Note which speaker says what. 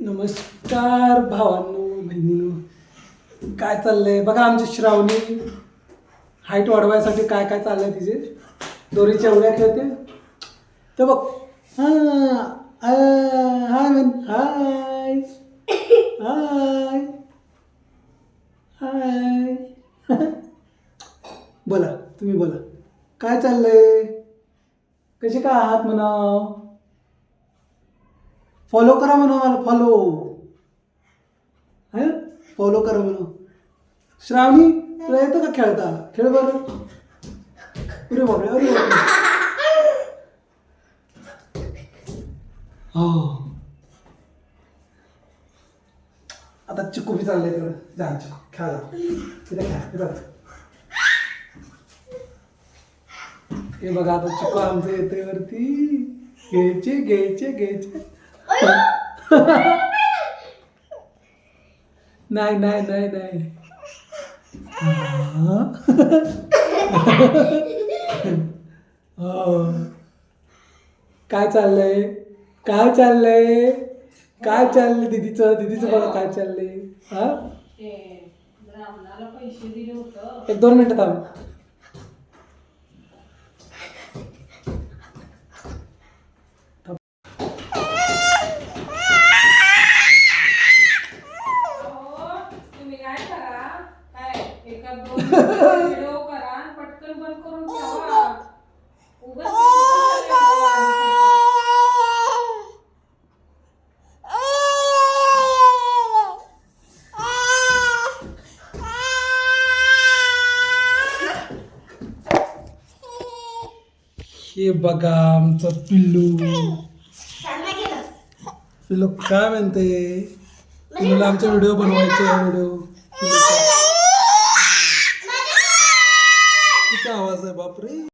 Speaker 1: नमस्कार भावांनो बहिणींनो, काय चाललंय बघा. आमची श्रावणी हाईट वाढवायसाठी काय काय चाललंय तिचे. दोरीच्या उड्या खेळते तर बघ. हाय म्हण, हाय हाय हाय. बोला, तुम्ही बोला काय चाललंय, कसे काय आहात म्हणाव. फॉलो करा म्हणा मला, फॉलो करा म्हणा. श्रावणी तुला येतं का खेळता, खेळ बरं. अरे बापरे, अरे बापरे. हो आता चिक्कू बी चाललंय तिकडं. जा चिक्कू खेळा, तिथे खेळा तिथं. हे बघा आता चिक्कू आमचं येते वरती. घ्यायचे घ्यायचे घ्यायचे. नाही नाही नाही नाही. काय चाललंय, काय चाललंय, काय चाललंय दीदीचं बघा काय चाललंय. हा
Speaker 2: पैसे दिले होतं.
Speaker 1: 1-2 मिनिटं थांब.
Speaker 2: तुम्ही काय करा, काय एका 2 व्हिडिओ करा आणि पटकन बंद करून ठेवा. उगाच
Speaker 1: हे बघा आमचं पिल्लू. पिल्लू काय म्हणते, पिल्लूला आमचे व्हिडिओ बनवायचे. व्हिडिओ किती आवाज आहे बापरे.